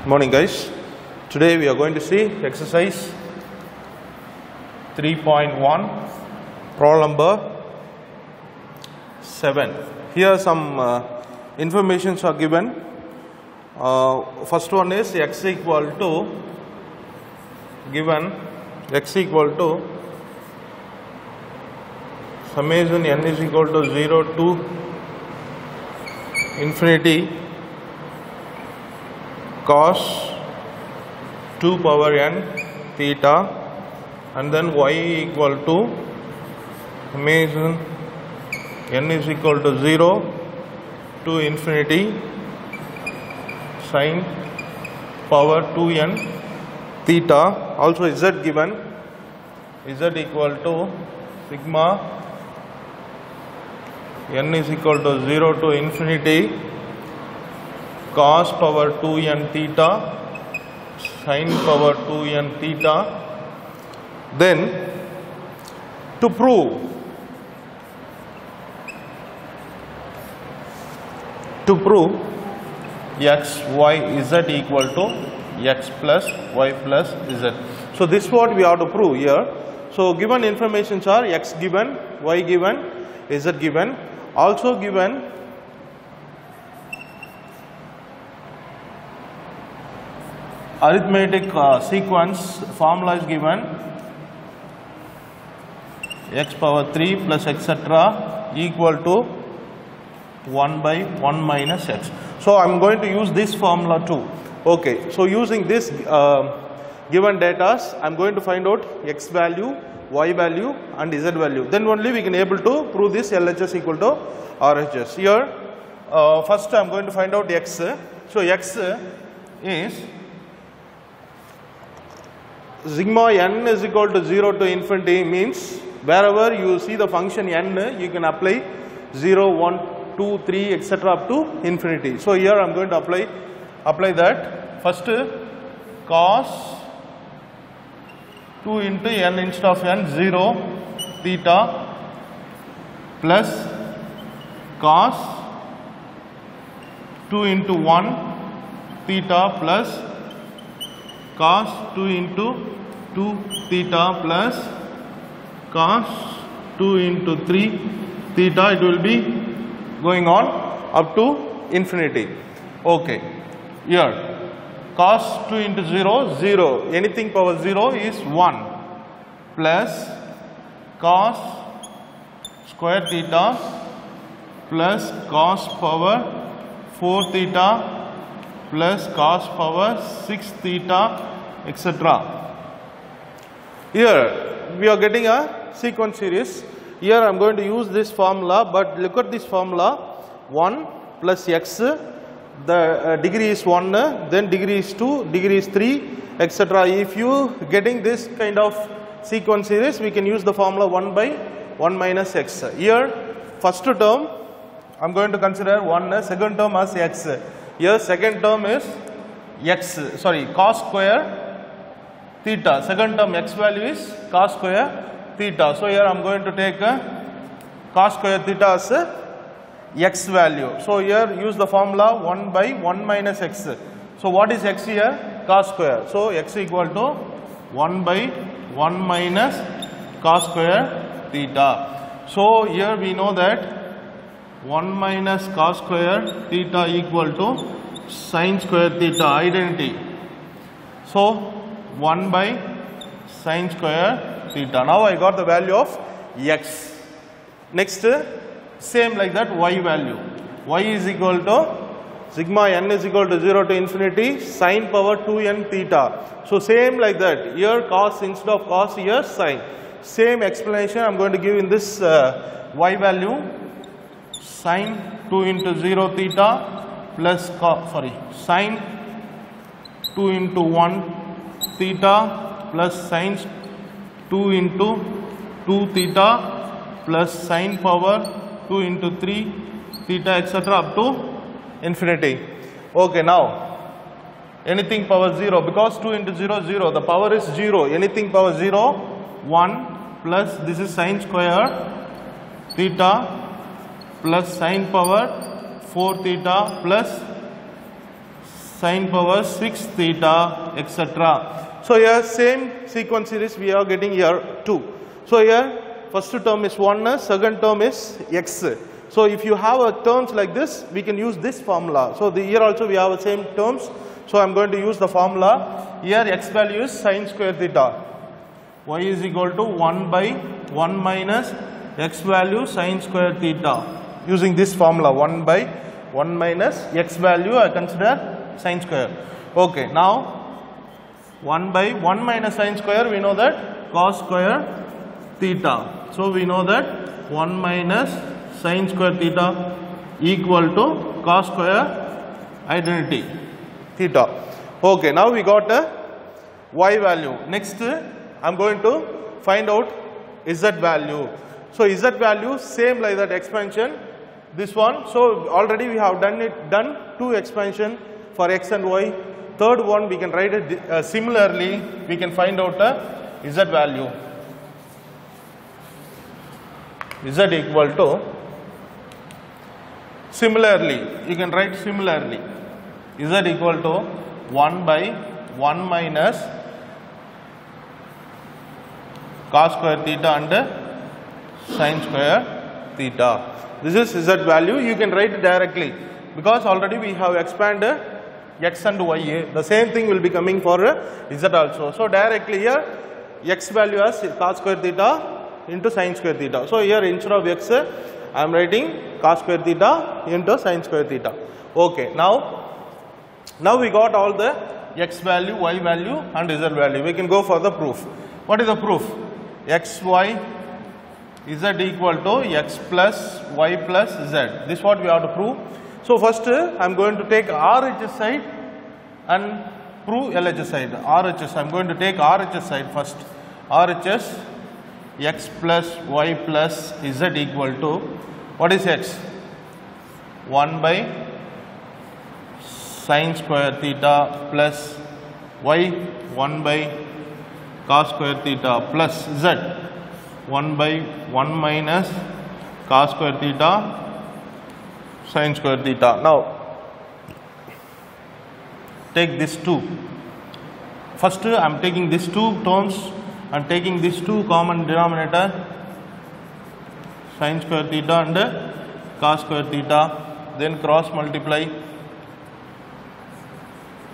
Morning guys. Today we are going to see exercise 3.1 problem number 7. Here some informations are given. First one is x equal to given x equal to summation n is equal to 0 to infinity cos 2 power n theta, and then y equal to summation n is equal to 0 to infinity sin power 2n theta. Also z given, z equal to sigma n is equal to 0 to infinity cos power 2n theta sin power 2n theta. Then to prove x y z equal to x plus y plus z. So this is what we have to prove here. So given informations are x given, y given, z given, also given arithmetic sequence formula is given x power 3 plus etc. equal to 1 by 1 minus x. So I am going to use this formula too. Okay, so using this given data, I am going to find out x value, y value and z value. Then only we can able to prove this LHS equal to RHS. Here first I am going to find out x. So x is sigma n is equal to 0 to infinity, means wherever you see the function n, you can apply 0, 1, 2, 3, etc. up to infinity. So here I am going to apply that. First cos 2 into n instead of n 0 theta plus cos 2 into 1 theta plus cos 2 into 2 theta plus cos 2 into 3 theta. It will be going on up to infinity. Okay, here cos 2 into 0, 0, anything power 0 is 1 plus cos square theta plus cos power 4 theta plus cos power 6 theta, etc. Here we are getting a sequence series. Here I am going to use this formula, but look at this formula: 1 plus x, the degree is 1, then degree is 2, degree is 3, etc. If you getting this kind of sequence series, we can use the formula 1 by 1 minus x. Here first term I am going to consider 1, second term as x. Here second term is cos square theta. Second term x value is cos square theta. So here I am going to take cos square theta as x value. So here use the formula 1 by 1 minus x. So what is x here? Cos square. So x equal to 1 by 1 minus cos square theta. So here we know that 1 minus cos square theta equal to sin square theta, identity. So 1 by sin square theta. Now I got the value of x. Next, same like that, y value. Y is equal to sigma n is equal to 0 to infinity sin power 2n theta. So same like that. Here cos instead of cos, here sin. Same explanation I am going to give in this y value. Sin 2 into 0 theta plus sin 2 into 1 theta plus sin 2 into 2 theta plus sin power 2 into 3 theta, etc. up to infinity. Okay, now anything power 0, because 2 into 0 0, the power is 0, anything power 0 1 plus this is sin square theta plus sin power 4 theta plus sine power 6 theta, etc. So here same sequence series we are getting here 2. So here first term is 1, second term is x. So if you have terms like this, we can use this formula. So here also we have the same terms. So I am going to use the formula. Here x value is sine square theta. Y is equal to 1 by 1 minus x value sine square theta. Using this formula, 1 by 1 minus x value I consider sine square. Okay, now 1 by 1 minus sine square, we know that cos square theta. So we know that 1 minus sine square theta equal to cos square identity theta. Okay, now we got a y value. Next I am going to find out z value. So z value same like that expansion, this one. So already we have done 2 expansion for x and y. Third one we can write it similarly, we can find out a z value. Z equal to, similarly, you can write similarly, z equal to 1 by 1 minus cos square theta and sine square theta. This is z value. You can write it directly because already we have expanded x and y. The same thing will be coming for z also. So directly here x value as cos square theta into sine square theta. So here instead of x I am writing cos square theta into sine square theta. Okay, now we got all the x value, y value and z value. We can go for the proof. What is the proof? X, y, z equal to x plus y plus z. This is what we have to prove. So first I am going to take RHS side and prove LHS side. RHS, I am going to take RHS side first. RHS x plus y plus z equal to, what is x? 1 by sine square theta plus y 1 by cos square theta plus z 1 by 1 minus cos square theta sine square theta. Now take this 2. First I am taking these 2 terms and taking these 2 common denominator, sine square theta and cos square theta, then cross multiply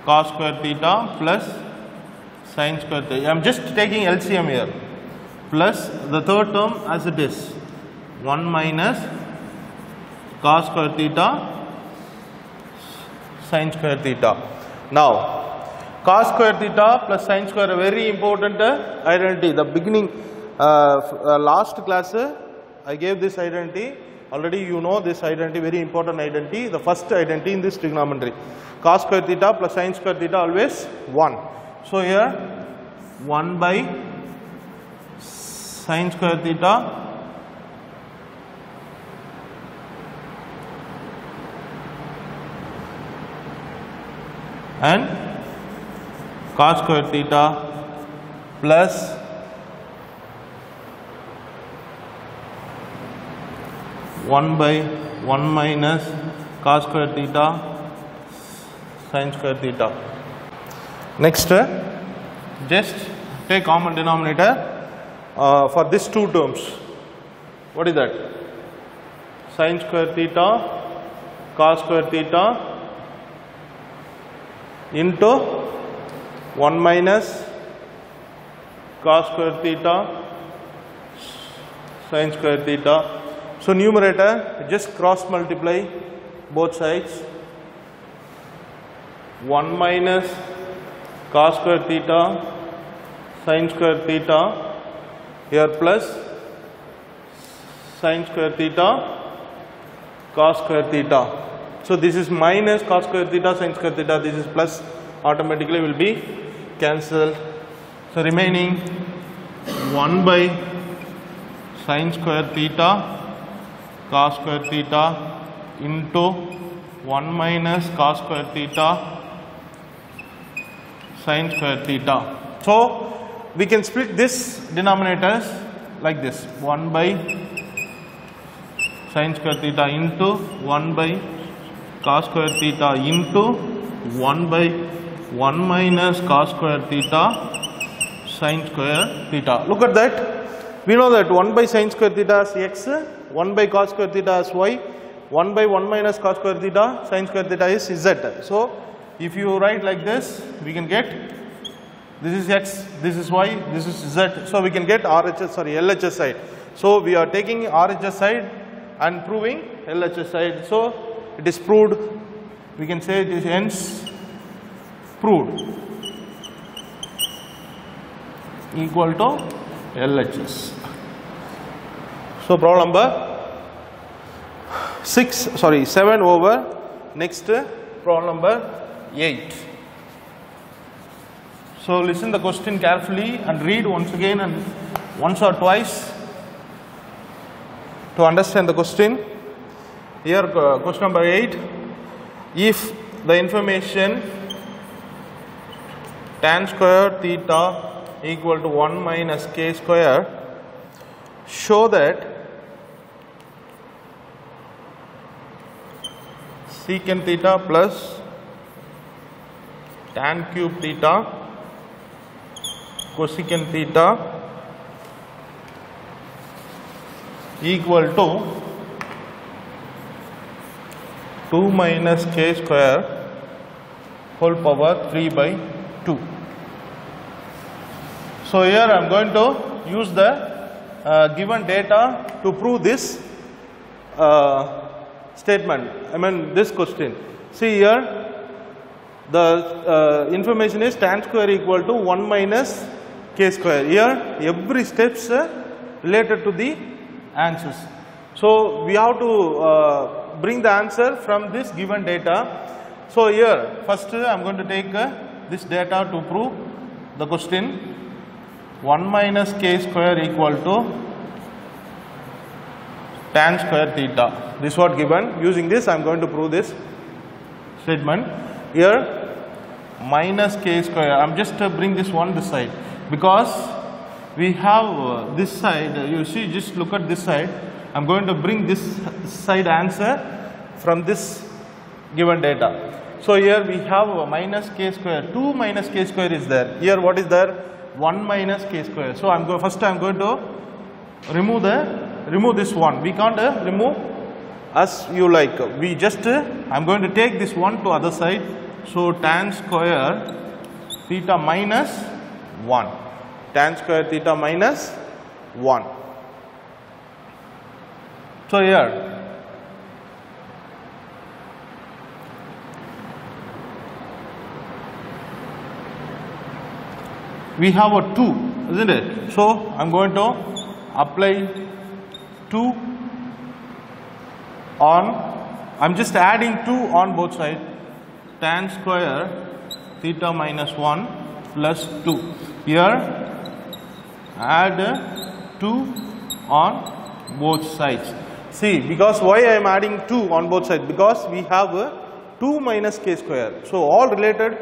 cos square theta plus sine square theta. I am just taking LCM here, plus the third term as it is 1 minus cos square theta sine square theta. Now cos square theta plus sine square, a very important identity. The beginning last class I gave this identity. Already you know this identity, very important identity, the first identity in this trigonometry. Cos square theta plus sine square theta always 1. So here 1 by sine square theta and cos square theta plus one by 1 minus cos square theta sine square theta. Next, just take common denominator for these 2 terms. What is that? Sine square theta cos square theta into 1 minus cos square theta sine square theta. So numerator just cross multiply both sides, 1 minus cos square theta sine square theta here plus sine square theta cos square theta. So this is minus cos square theta sine square theta, this is plus, automatically will be cancelled. So remaining 1 by sine square theta cos square theta into 1 minus cos square theta sine square theta. So we can split this denominators like this, 1 by sine square theta into 1 by cos square theta into 1 by 1 minus cos square theta sin square theta. Look at that. We know that 1 by sin square theta is x, 1 by cos square theta is y, 1 by 1 minus cos square theta sin square theta is z. So if you write like this, we can get this is x, this is y, this is z. So we can get LHS side. So we are taking RHS side and proving LHS side. So it is proved. We can say it is hence proved equal to LHS. So problem number 7 over. Next problem number 8. So listen the question carefully and read once again and once or twice to understand the question. Here question number 8. If the information tan square theta equal to 1 minus k square, show that secant theta plus tan cube theta cosecant theta equal to 2 minus k square whole power 3 by 2. So here I am going to use the given data to prove this statement, this question. See here, the information is tan square equal to 1 minus k square. Here every steps related to the answers. So we have to bring the answer from this given data. So here first I am going to take this data to prove the question. 1 minus k square equal to tan square theta. This is what given. Using this I am going to prove this statement. Here minus k square, I am just bring this one this side because we have this side. You see, just look at this side. I am going to bring this side answer from this given data. So here we have minus k square, 2 minus k square is there. Here what is there? 1 minus k square. So first I am going to remove this one. We can't remove as you like. We just I am going to take this one to other side. So tan square theta minus 1. Tan square theta minus 1. So here we have a 2, isn't it? So I am going to apply 2 on, I am just adding 2 on both sides. Tan square theta minus 1 plus 2. Here add 2 on both sides. See, because why I am adding 2 on both sides? Because we have 2 minus k square. So all related.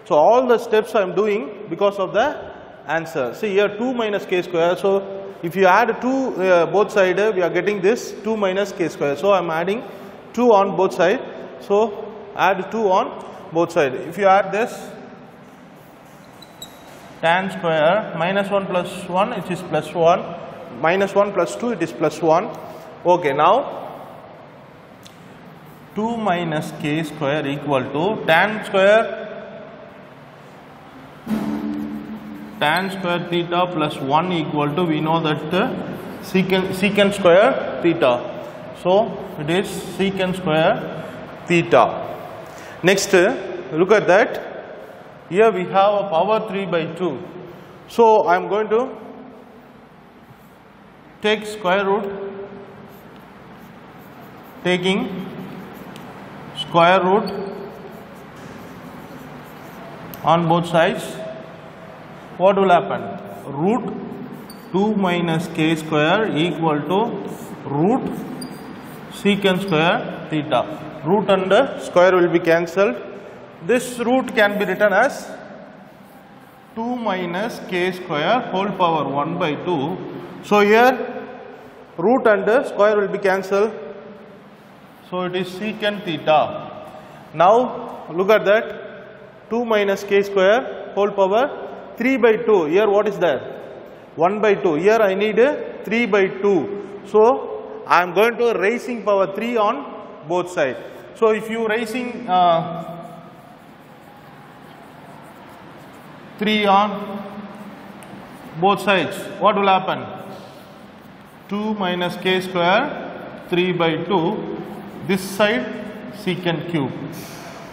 So all the steps I am doing because of the answer. See here 2 minus k square. So if you add 2 both sides, we are getting this 2 minus k square. So I am adding 2 on both sides. So add 2 on both sides. If you add this tan square minus 1 plus 1, it is plus 1. Minus 1 plus 2, it is plus 1. Okay, now 2 minus k square equal to tan square theta plus 1 equal to, we know that secant square theta. So it is secant square theta. Next, look at that. Here we have a power 3 by 2. So I am going to take square root, taking square root on both sides. What will happen? Root 2 minus k square equal to root secant square theta. Root and square will be cancelled. This root can be written as 2 minus k square whole power 1 by 2. So here root and square will be cancelled. So it is secant theta. Now look at that, 2 minus k square whole power 3 by 2. Here what is there? 1 by 2. Here I need 3 by 2. So I am going to raising power 3 on both sides. So if you raising 3 on both sides, what will happen? 2 minus k square 3 by 2, this side secant cube.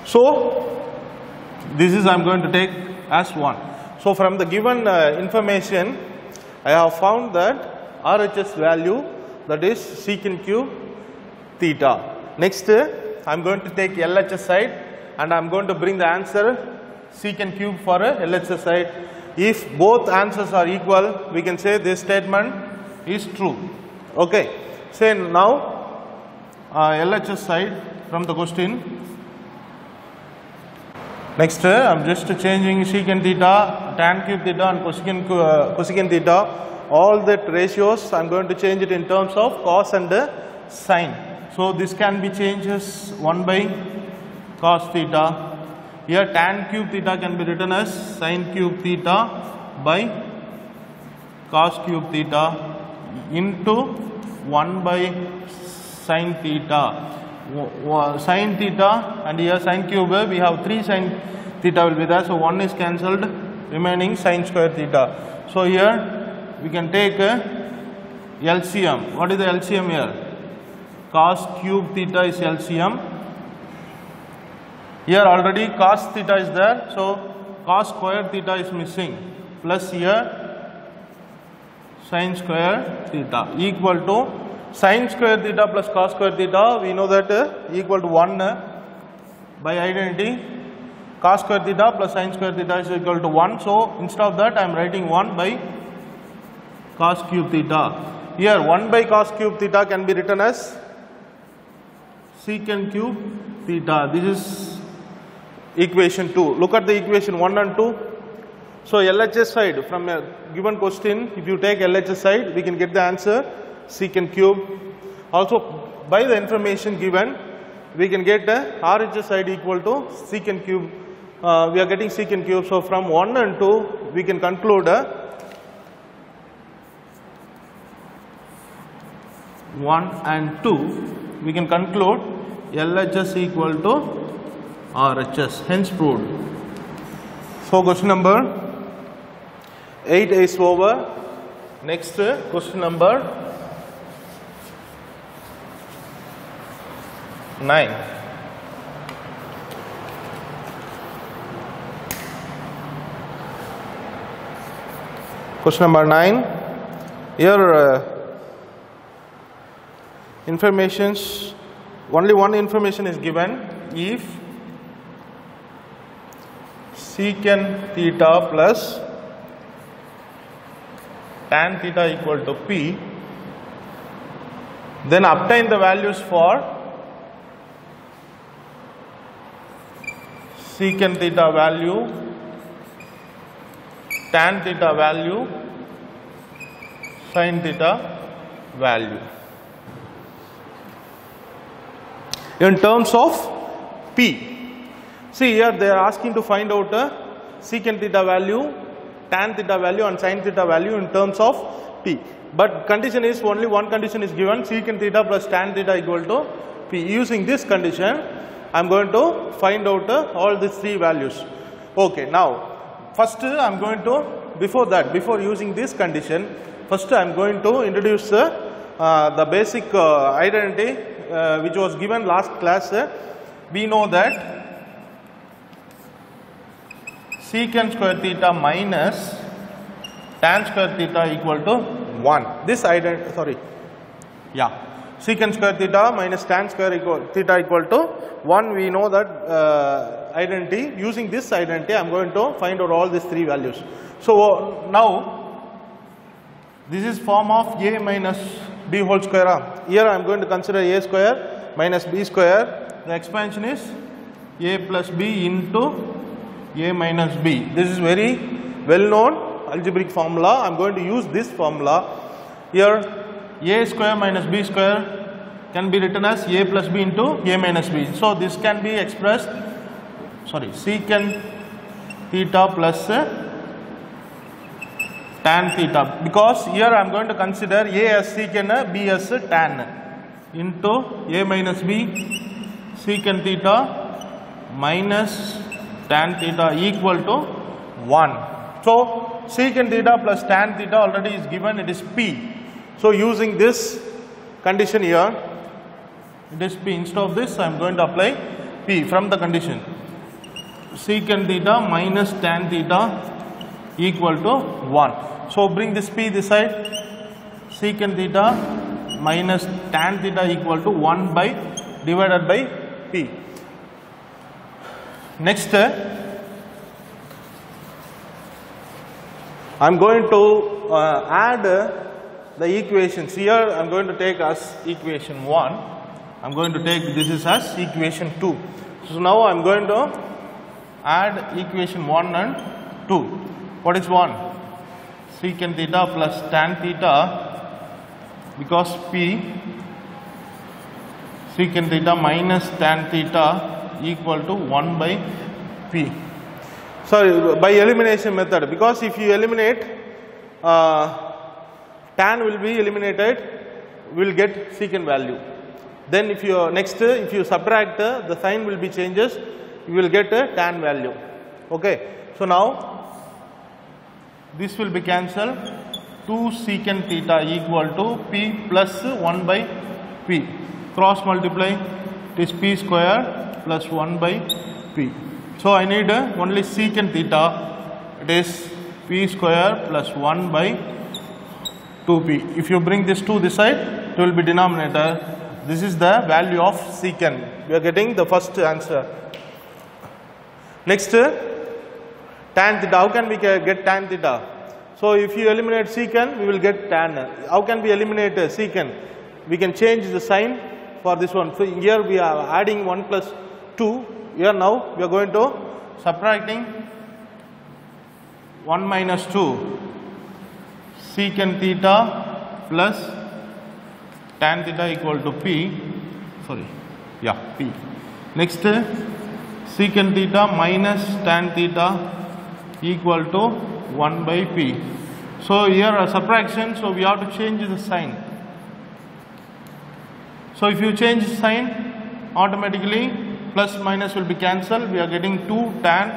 So this is I am going to take as 1. So from the given information, I have found that RHS value, that is secant cube theta. Next I am going to take LHS side and I am going to bring the answer secant cube for a LHS side. If both answers are equal, we can say this statement is true. Okay. Say now LHS side from the question. Next I am just changing secant theta, tan cube theta and cosecant theta. All that ratios I am going to change it in terms of cos and sin. So this can be changed as 1 by cos theta. Here tan cube theta can be written as sin cube theta by cos cube theta into 1 by sin theta. Sin theta and here sin cube, we have 3 sin theta will be there. So 1 is cancelled, remaining sin square theta. So here we can take LCM. What is the LCM here? Cos cube theta is LCM. Here already cos theta is there, so cos square theta is missing, plus here sin square theta equal to sin square theta plus cos square theta. We know that equal to 1 by identity. Cos square theta plus sin square theta is equal to 1. So instead of that I am writing 1 by cos cube theta. Here 1 by cos cube theta can be written as secant cube theta. This is equation 2. Look at the equation 1 and 2. So LHS side, from a given question, if you take LHS side, we can get the answer secant cube. Also by the information given, we can get RHS side equal to secant cube. We are getting secant cube. So from 1 and 2 we can conclude 1 and 2 we can conclude LHS equal to RHS, hence proved. So question number 8 is over. Next question number 9. Question number 9. Here informations, only one information is given. If secant theta plus tan theta equal to P, then obtain the values for secant theta value, tan theta value, sin theta value in terms of P. See here they are asking to find out secant theta value, tan theta value and sin theta value in terms of P. But condition is, only one condition is given, secant theta plus tan theta equal to P. Using this condition, I am going to find out all these 3 values. Okay, now first I am going to, before using this condition, first I am going to introduce the basic identity which was given last class. We know that secant square theta minus tan square theta equal to 1. This identity, secant square theta minus tan square theta equal to 1. We know that identity. Using this identity, I am going to find out all these 3 values. So now this is form of a minus b whole square. Here I am going to consider a square minus b square. The expansion is a plus b into a minus b. This is very well known algebraic formula. I am going to use this formula. Here a square minus b square can be written as a plus b into a minus b. So this can be expressed secant theta plus tan theta, because here I am going to consider A as secant, B as tan, into A minus B secant theta minus tan theta equal to 1. So secant theta plus tan theta already is given, it is P. So using this condition here, it is P. Instead of this I am going to apply P from the condition. Secant theta minus tan theta equal to 1. So bring this P this side. Secant theta minus tan theta equal to 1 by divided by P. Next, I am going to add the equations. Here I am going to take as equation 1. I am going to take this is as equation 2. So now I am going to add equation 1 and 2. What is 1? Secant theta plus tan theta, because P secant theta minus tan theta equal to 1 by P. Sorry, by elimination method, because if you eliminate, tan will be eliminated, we will get secant value. Then if you if you subtract, the sign will be changes, you will get a tan value. Okay. So now this will be cancelled. 2 secant theta equal to P plus 1 by P. Cross multiply, it is P square plus 1 by P. So I need only secant theta, it is P square plus 1 by 2P. If you bring this 2 this side, it will be denominator. This is the value of secant. We are getting the first answer. Next, tan theta. How can we get tan theta? So if you eliminate secant, we will get tan. How can we eliminate secant? We can change the sign for this one. So here we are adding 1 plus 2. Here now we are going to subtracting 1 minus 2 secant theta plus tan theta equal to P. P. Next, secant theta minus tan theta equal to 1 by P. So here a subtraction, so we have to change the sign. So if you change the sign, automatically plus minus will be cancelled. We are getting 2 tan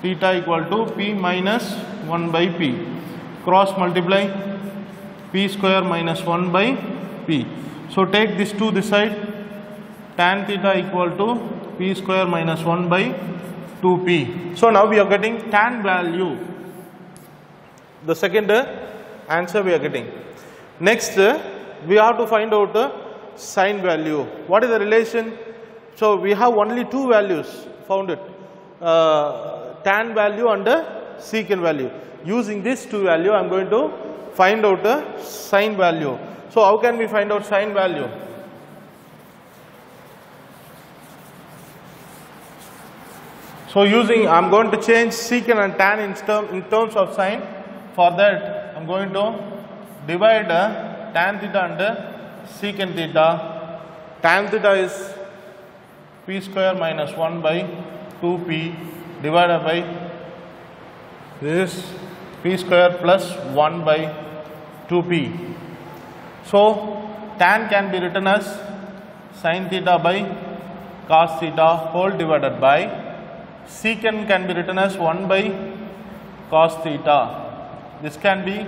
theta equal to P minus 1 by P. Cross multiply, P square minus 1 by P. So take this 2 this side, tan theta equal to P square minus 1 by 2P. So now we are getting tan value. The second answer we are getting. Next, we have to find out the sine value. What is the relation? So we have only 2 values found it. Tan value and secant value. Using this 2 value, I am going to find out the sine value. So how can we find out sine value? So using, I am going to change secant and tan in terms of sine. For that, I am going to divide tan theta and secant theta. Tan theta is P square minus 1 by 2P divided by this P square plus 1 by 2P. So tan can be written as sin theta by cos theta whole divided by secant can be written as 1 by cos theta. This can be,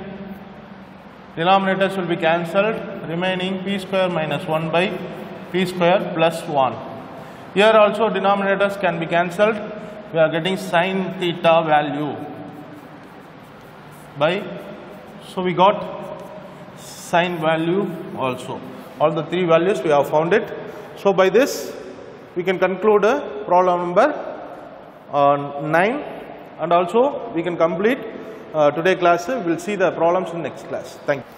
denominators will be cancelled, remaining P square minus 1 by P square plus 1. Here also denominators can be cancelled. We are getting sin theta value by, so we got sine value also. All the 3 values we have found it. So by this we can conclude problem number 9, and also we can complete today class. We will see the problems in next class. Thank you.